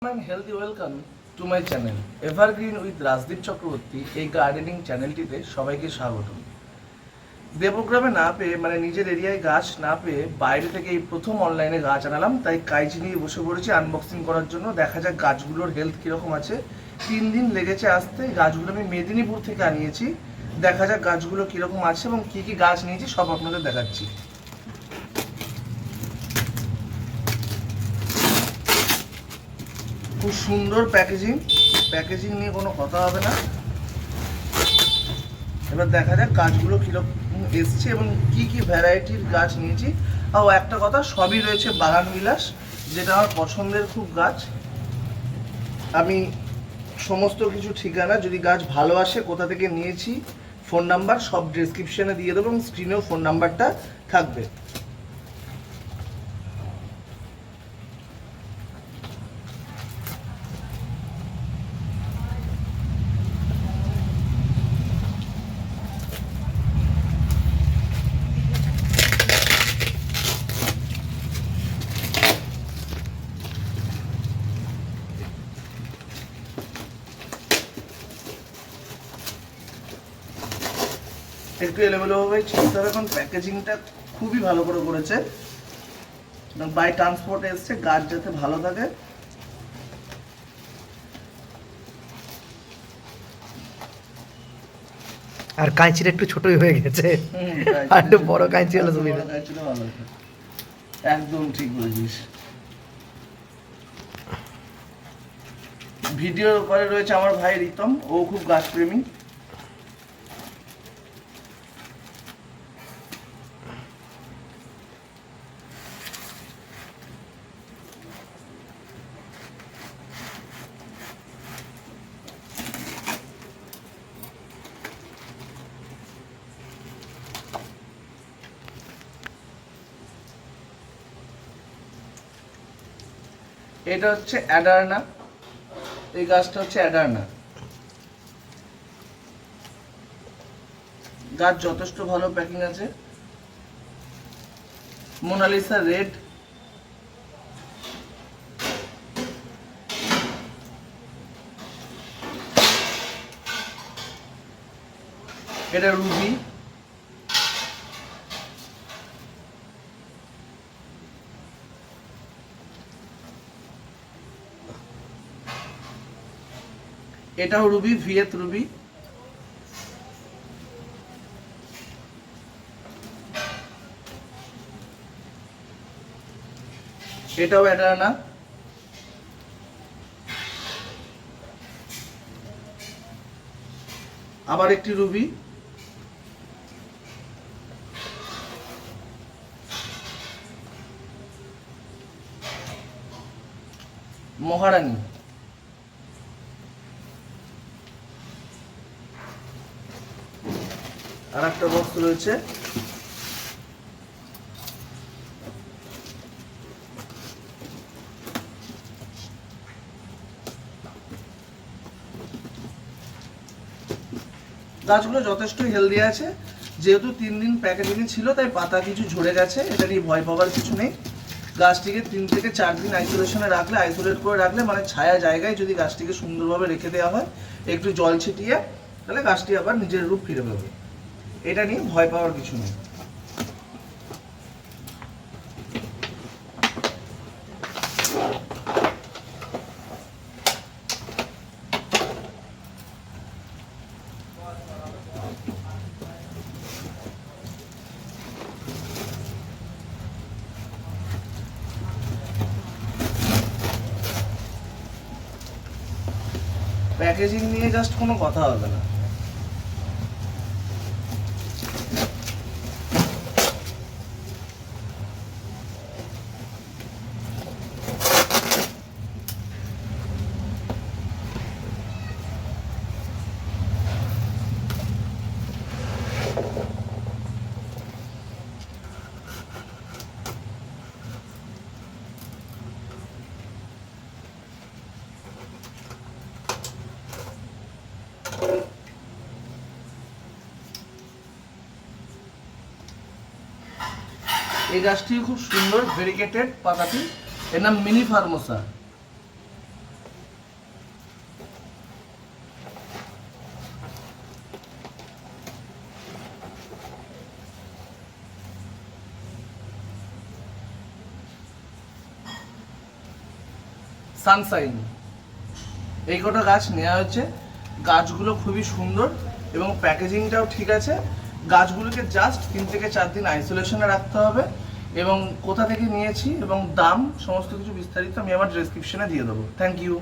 and healthy welcome to my channel Evergreen with Rajdeep Chakraborty. এই gardening চ্যানেলটিতে সবাইকে স্বাগতম। দেবগ্রামে না পেয়ে নিজের এরিয়ায় গাছ না পেয়ে বাইরে থেকে এই প্রথম অনলাইনে গাছ আনালাম, তাই কাইচি নিয়ে বসে পড়েছি আনবক্সিং করার জন্য। দেখা যাক গাছগুলোর হেলথ কীরকম আছে। 3 দিন লেগেছে আসতে। গাছগুলো আমি মেদিনীপুর থেকে আনিয়েছি। দেখা যাক গাছগুলো কীরকম আছে এবং কী কী গাছ নিয়েছি সব আপনাদের দেখাচ্ছি। খুব সুন্দর প্যাকেজিং নিয়ে কোনো কথা হবে না। এবার দেখা যাক গাছগুলো কীরকম এসছে এবং কি কি ভ্যারাইটির গাছ নিয়েছি। একটা কথা, সবই রয়েছে বাগান বিলাস, যেটা আমার পছন্দের খুব গাছ। আমি সমস্ত কিছু ঠিকানা, যদি গাছ ভালো আসে, কোথা থেকে নিয়েছি, ফোন নাম্বার সব ডেসক্রিপশনে দিয়ে দেবো এবং স্ক্রিনেও ফোন নাম্বারটা থাকবে। একটু এলোমেলোভাবে চিনতে হবে, এখন প্যাকেজিংটা খুবই ভালো করে করেছে। বাই ট্রান্সপোর্ট এসছে, গাছ যাতে ভালো থাকে। আর কাঁচিটা একটু ছোটই হয়ে গেছে, আর একটু বড় কাঁচি হলে সুবিধা। একদম ঠিক বলেছিস। ভিডিওর উপরে রয়েছে আমার ভাই রিতম, ও খুব গাছপ্রেমী। এটা হচ্ছে অ্যাডারনা, এই গাছটা হচ্ছে অ্যাডারনা। গাছ যথেষ্ট ভালো প্যাকিং আছে। মোনালিসা রেড, এটা রুবি, এটাও রুবি, ভিয়েত রুবি। এটাও অ্যাডারনা। আবার একটি রুবি, মহারানী, আর একটা বক্স রয়েছে। গাছগুলো যথেষ্ট হেলদি আছে। যেহেতু 3 দিন প্যাকেজিংয়ে ছিল, তাই পাতা কিছু ঝরে গেছে। এটা নিয়ে ভয় পাওয়ার কিছু নেই। গাছটিকে 3 থেকে 4 দিন আইসোলেট করে রাখলে, ছায়া জায়গায় যদি গাছটিকে সুন্দরভাবে রেখে দেওয়া হয়, একটু জল ছিটিয়ে, তাহলে গাছটি আবার নিজের রূপ ফিরে পাবে। এটা নিয়ে ভয় পাওয়ার কিছু নেই। প্যাকেজিং নিয়ে জাস্ট কোনো কথা হবে না। এই গাছটি খুব সুন্দর ভেরিগেটেড পাতাটি, এর নাম মিনি ফার্মোসা। সানশাইন, এই কটা গাছ নেওয়া হয়েছে। গাছগুলো খুবই সুন্দর এবং প্যাকেজিংটাও ঠিক আছে। গাছগুলোকে জাস্ট 3 থেকে 4 দিন আইসোলেশনে রাখতে হবে এবং কোথা থেকে নিয়েছি এবং দাম সমস্ত কিছু বিস্তারিত আমি আমার ডেসক্রিপশনে দিয়ে দেবো। Thank you.